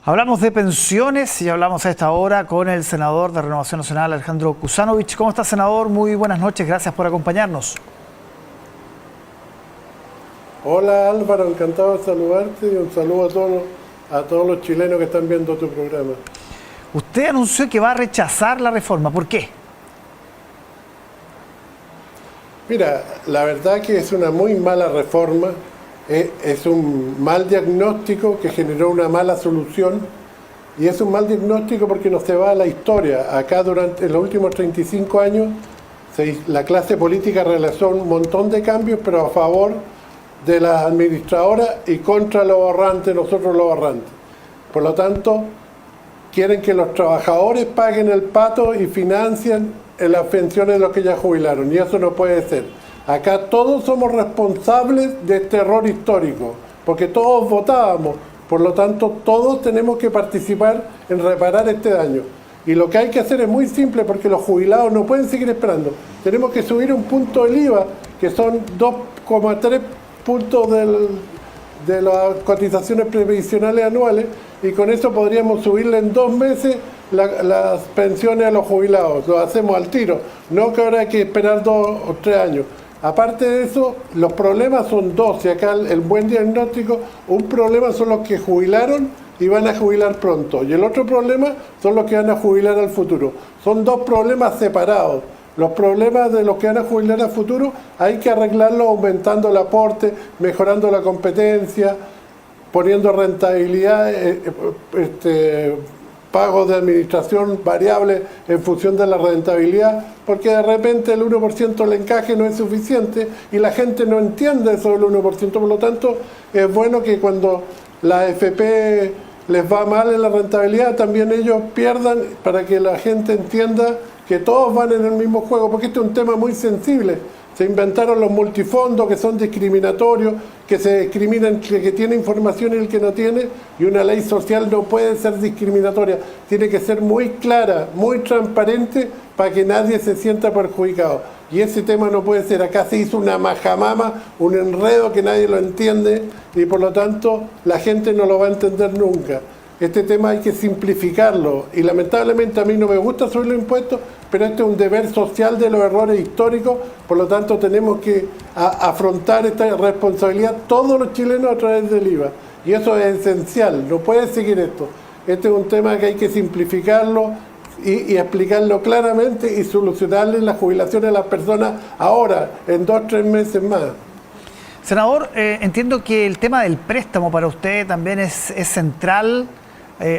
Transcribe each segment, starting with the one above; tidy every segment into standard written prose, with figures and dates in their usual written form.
Hablamos de pensiones y hablamos a esta hora con el senador de Renovación Nacional, Alejandro Kuzanovich. ¿Cómo está, senador? Muy buenas noches, gracias por acompañarnos. Hola Álvaro, encantado de saludarte y un saludo a todos los chilenos que están viendo tu programa. Usted anunció que va a rechazar la reforma, ¿por qué? Mira, la verdad que es una muy mala reforma, es un mal diagnóstico que generó una mala solución y es un mal diagnóstico porque no se va a la historia. Acá durante los últimos 35 años la clase política realizó un montón de cambios, pero a favor de las administradoras y contra los ahorrantes, nosotros los ahorrantes. Por lo tanto, quieren que los trabajadores paguen el pato y financien las pensiones de los que ya jubilaron, y eso no puede ser. Acá todos somos responsables de este error histórico, porque todos votábamos, por lo tanto todos tenemos que participar en reparar este daño. Y lo que hay que hacer es muy simple, porque los jubilados no pueden seguir esperando. Tenemos que subir un punto del IVA, que son 2,3 puntos de las cotizaciones previsionales anuales, y con eso podríamos subirle en 2 meses las pensiones a los jubilados. Lo hacemos al tiro, no que ahora hay que esperar 2 o 3 años. Aparte de eso, los problemas son dos, y acá el buen diagnóstico, un problema son los que jubilaron y van a jubilar pronto, y el otro problema son los que van a jubilar al futuro. Son dos problemas separados. Los problemas de los que van a jubilar al futuro hay que arreglarlos aumentando el aporte, mejorando la competencia, poniendo rentabilidad, pagos de administración variables en función de la rentabilidad, porque de repente el 1% del encaje no es suficiente y la gente no entiende eso del 1%, por lo tanto es bueno que cuando la AFP les va mal en la rentabilidad, también ellos pierdan, para que la gente entienda que todos van en el mismo juego, porque este es un tema muy sensible. Se inventaron los multifondos que son discriminatorios, que se discriminan el que tiene información y el que no tiene, y una ley social no puede ser discriminatoria, tiene que ser muy clara, muy transparente, para que nadie se sienta perjudicado. Y ese tema no puede ser. Acá se hizo una majamama, un enredo que nadie lo entiende, y por lo tanto la gente no lo va a entender nunca. Este tema hay que simplificarlo, y lamentablemente a mí no me gusta subir los impuestos, pero este es un deber social de los errores históricos, por lo tanto tenemos que afrontar esta responsabilidad todos los chilenos a través del IVA, y eso es esencial, no puede seguir esto. Este es un tema que hay que simplificarlo y explicarlo claramente y solucionarle las jubilaciones a las personas ahora, en 2 o 3 meses más. Senador, entiendo que el tema del préstamo para usted también es central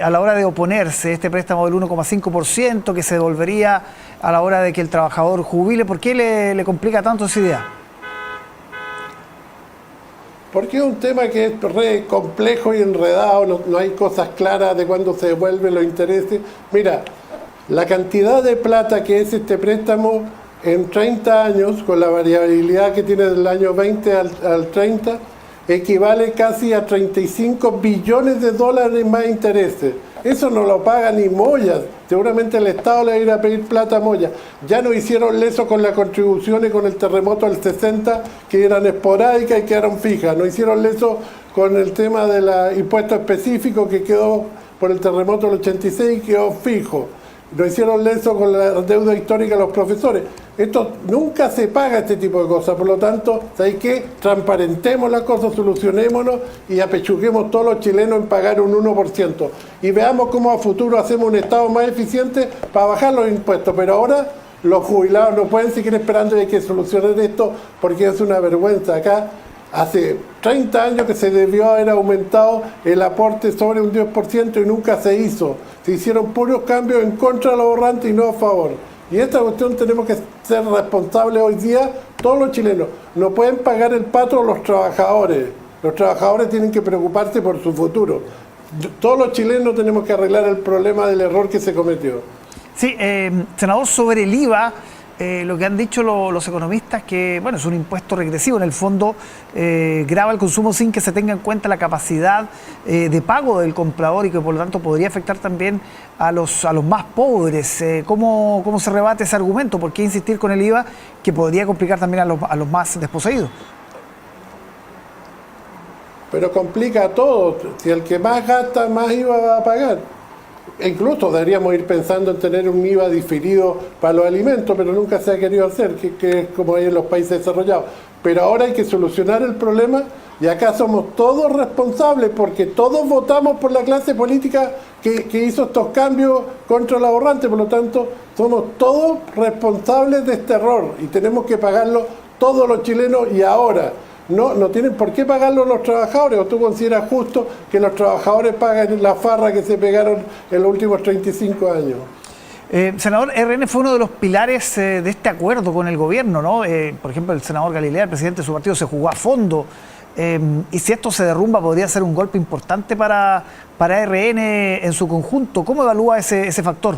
a la hora de oponerse, este préstamo del 1,5% que se devolvería a la hora de que el trabajador jubile. ¿Por qué le complica tanto esa idea? Porque es un tema que es re complejo y enredado, no hay cosas claras de cuándo se devuelven los intereses. Mira, la cantidad de plata que es este préstamo en 30 años, con la variabilidad que tiene del año 20 al 30, equivale casi a 35 billones de dólares más intereses. Eso no lo paga ni Moya. Seguramente el Estado le va a ir a pedir plata a Moya. Ya no hicieron eso con las contribuciones con el terremoto del 60, que eran esporádicas y quedaron fijas. No hicieron eso con el tema del impuesto específico que quedó por el terremoto del 86 y quedó fijo. No hicieron eso con la deuda histórica de los profesores. Esto nunca se paga, este tipo de cosas. Por lo tanto, ¿sabes qué? Transparentemos las cosas, solucionémonos y apechuguemos todos los chilenos en pagar un 1%. Y veamos cómo a futuro hacemos un Estado más eficiente para bajar los impuestos. Pero ahora los jubilados no pueden seguir esperando y hay que solucionar esto, porque es una vergüenza. Acá hace 30 años que se debió haber aumentado el aporte sobre un 10% y nunca se hizo. Se hicieron puros cambios en contra de los ahorrantes y no a favor. Y esta cuestión tenemos que ser responsables hoy día, todos los chilenos. No pueden pagar el pato los trabajadores. Los trabajadores tienen que preocuparse por su futuro. Todos los chilenos tenemos que arreglar el problema del error que se cometió. Sí, senador, sobre el IVA, lo que han dicho los economistas, que bueno, es un impuesto regresivo, en el fondo grava el consumo sin que se tenga en cuenta la capacidad de pago del comprador, y que por lo tanto podría afectar también a los más pobres. ¿Cómo se rebate ese argumento? ¿Por qué insistir con el IVA, que podría complicar también a los más desposeídos? pero complica todo. Si el que más gasta, más IVA va a pagar. E incluso deberíamos ir pensando en tener un IVA diferido para los alimentos, pero nunca se ha querido hacer, que es como hay en los países desarrollados. Pero ahora hay que solucionar el problema y acá somos todos responsables porque todos votamos por la clase política que hizo estos cambios contra el ahorrante. Por lo tanto, somos todos responsables de este error y tenemos que pagarlo todos los chilenos y ahora. No tienen por qué pagarlo los trabajadores. ¿O tú consideras justo que los trabajadores paguen la farra que se pegaron en los últimos 35 años? Senador, RN fue uno de los pilares de este acuerdo con el gobierno, ¿no? Por ejemplo, el senador Galilea, el presidente de su partido, se jugó a fondo. Y si esto se derrumba, podría ser un golpe importante para RN en su conjunto. ¿Cómo evalúa ese factor?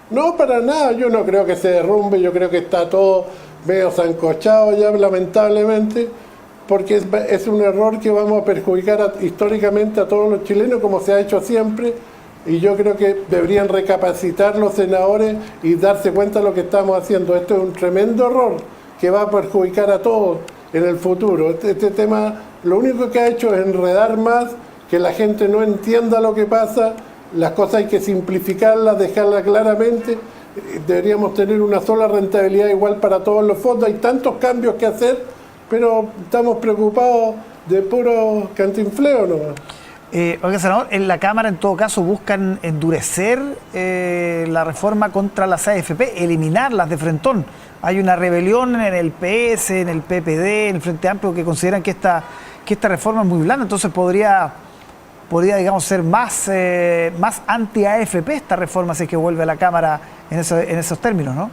No, para nada. Yo no creo que se derrumbe. Yo creo que está todo medio sancochado ya, lamentablemente, porque es un error que vamos a perjudicar históricamente a todos los chilenos, como se ha hecho siempre, y yo creo que deberían recapacitar los senadores y darse cuenta de lo que estamos haciendo. Esto es un tremendo error que va a perjudicar a todos en el futuro. Este tema lo único que ha hecho es enredar más, que la gente no entienda lo que pasa, las cosas hay que simplificarlas, dejarlas claramente. Deberíamos tener una sola rentabilidad igual para todos los fondos. Hay tantos cambios que hacer, pero estamos preocupados de puro cantinfleo nomás. Oiga, senador, en la Cámara en todo caso buscan endurecer la reforma contra las AFP, eliminarlas de frentón. Hay una rebelión en el PS, en el PPD, en el Frente Amplio, que consideran que esta reforma es muy blanda, entonces podría digamos, ser más anti-AFP esta reforma si es que vuelve a la Cámara en esos términos, ¿no?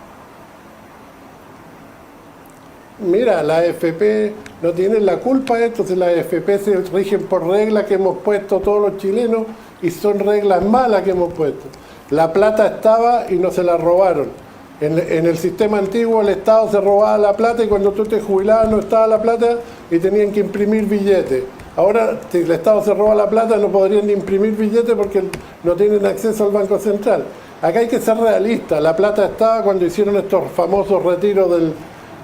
Mira, la AFP no tiene la culpa de esto, si las AFP se rigen por reglas que hemos puesto todos los chilenos y son reglas malas que hemos puesto. La plata estaba y no se la robaron. En el sistema antiguo el Estado se robaba la plata y cuando tú te jubilabas no estaba la plata y tenían que imprimir billetes. Ahora, si el Estado se roba la plata, no podrían ni imprimir billetes porque no tienen acceso al Banco Central. Acá hay que ser realistas. La plata estaba cuando hicieron estos famosos retiros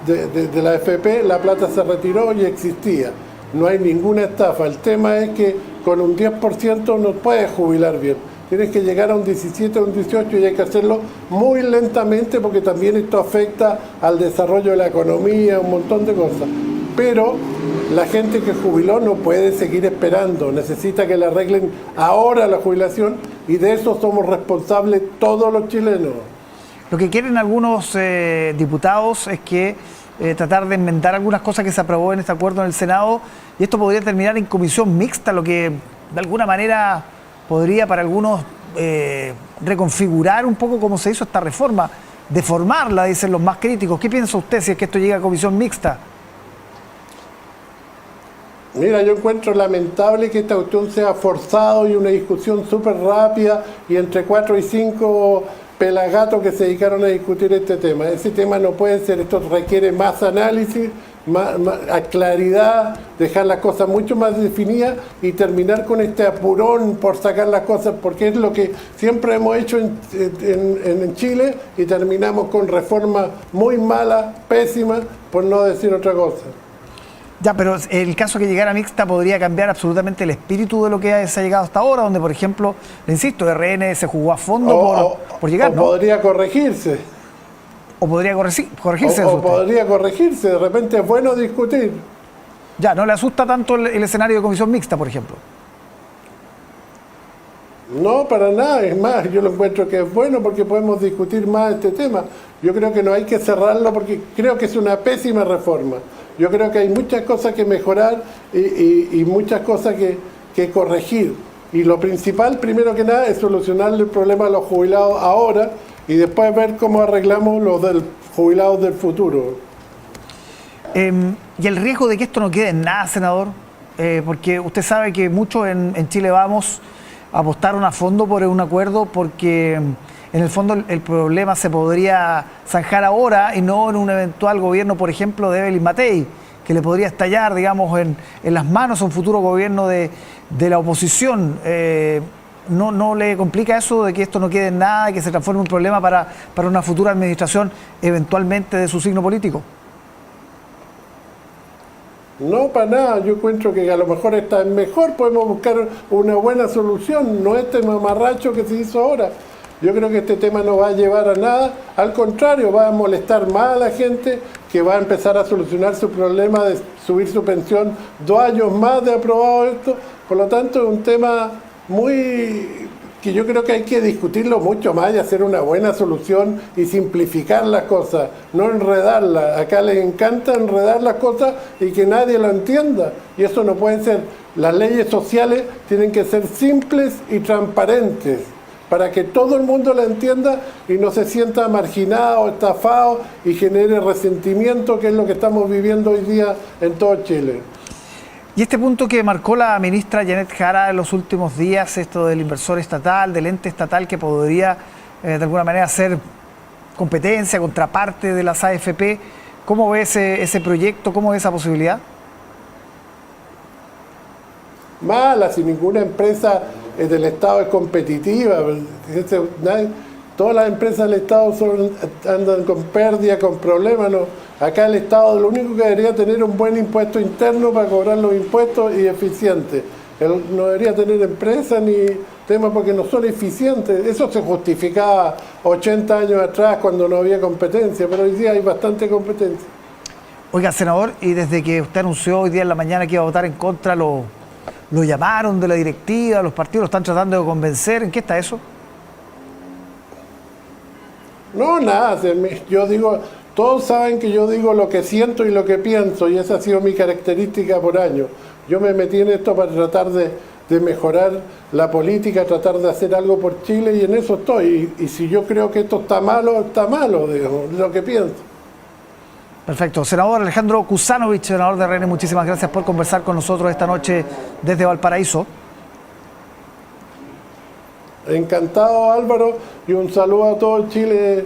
de la AFP, la plata se retiró y existía. No hay ninguna estafa. El tema es que con un 10% no puedes jubilar bien. Tienes que llegar a un 17, a un 18 y hay que hacerlo muy lentamente porque también esto afecta al desarrollo de la economía, un montón de cosas. Pero la gente que jubiló no puede seguir esperando, necesita que le arreglen ahora la jubilación y de eso somos responsables todos los chilenos. Lo que quieren algunos diputados es que tratar de enmendar algunas cosas que se aprobó en este acuerdo en el Senado y esto podría terminar en comisión mixta, lo que de alguna manera podría para algunos reconfigurar un poco cómo se hizo esta reforma, deformarla, dicen los más críticos. ¿Qué piensa usted si es que esto llega a comisión mixta? Mira, yo encuentro lamentable que esta cuestión sea forzado y una discusión súper rápida y entre 4 y 5 pelagatos que se dedicaron a discutir este tema. Ese tema no puede ser, esto requiere más análisis, más claridad, dejar las cosas mucho más definidas y terminar con este apurón por sacar las cosas, porque es lo que siempre hemos hecho en Chile y terminamos con reformas muy malas, pésimas, por no decir otra cosa. Ya, pero el caso que llegara mixta podría cambiar absolutamente el espíritu de lo que se ha llegado hasta ahora, donde, por ejemplo, le insisto, RN se jugó a fondo por llegar, ¿no? Podría corregirse. O podría corregirse. O podría corregirse, de repente es bueno discutir. Ya, ¿no le asusta tanto el escenario de comisión mixta, por ejemplo? No, para nada, es más, yo lo encuentro que es bueno porque podemos discutir más este tema. Yo creo que no hay que cerrarlo porque creo que es una pésima reforma. Yo creo que hay muchas cosas que mejorar y muchas cosas que corregir. Y lo principal, primero que nada, es solucionar el problema de los jubilados ahora y después ver cómo arreglamos los jubilados del futuro. ¿Y el riesgo de que esto no quede en nada, senador? Porque usted sabe que muchos en Chile Vamos apostaron a fondo por un acuerdo porque en el fondo el problema se podría zanjar ahora y no en un eventual gobierno, por ejemplo, de Evelyn Matei, que le podría estallar, digamos, en las manos a un futuro gobierno de la oposición. ¿No le complica eso de que esto no quede en nada y que se transforme en un problema para una futura administración eventualmente de su signo político? No, para nada. Yo encuentro que a lo mejor está mejor, podemos buscar una buena solución, no este mamarracho que se hizo ahora. Yo creo que este tema no va a llevar a nada, al contrario, va a molestar más a la gente, que va a empezar a solucionar su problema de subir su pensión 2 años más de aprobado esto. Por lo tanto, es un tema muy que yo creo que hay que discutirlo mucho más y hacer una buena solución y simplificar las cosas, no enredarlas. Acá les encanta enredar las cosas y que nadie lo entienda. Y eso no puede ser. Las leyes sociales tienen que ser simples y transparentes para que todo el mundo la entienda y no se sienta marginado, estafado y genere resentimiento, que es lo que estamos viviendo hoy día en todo Chile. Y este punto que marcó la ministra Janet Jara en los últimos días, esto del inversor estatal, del ente estatal que podría de alguna manera ser competencia, contraparte de las AFP, ¿cómo ve ese proyecto? ¿Cómo ve esa posibilidad? Mala, si ninguna empresa del Estado es competitiva. Todas las empresas del Estado andan con pérdida, con problemas. No. Acá el Estado lo único que debería tener un buen impuesto interno para cobrar los impuestos y eficiente. Él no debería tener empresas ni temas porque no son eficientes. Eso se justificaba 80 años atrás cuando no había competencia, pero hoy día hay bastante competencia. Oiga, senador, y desde que usted anunció hoy día en la mañana que iba a votar en contra, lo llamaron de la directiva, los partidos lo están tratando de convencer. ¿En qué está eso? No, nada. Yo digo, todos saben que yo digo lo que siento y lo que pienso, y esa ha sido mi característica por años. Yo me metí en esto para tratar de mejorar la política, tratar de hacer algo por Chile, y en eso estoy. Y si yo creo que esto está malo, digo, lo que pienso. Perfecto. Senador Alejandro Kuzanovich, senador de RN, muchísimas gracias por conversar con nosotros esta noche desde Valparaíso. Encantado, Álvaro, y un saludo a todo Chile.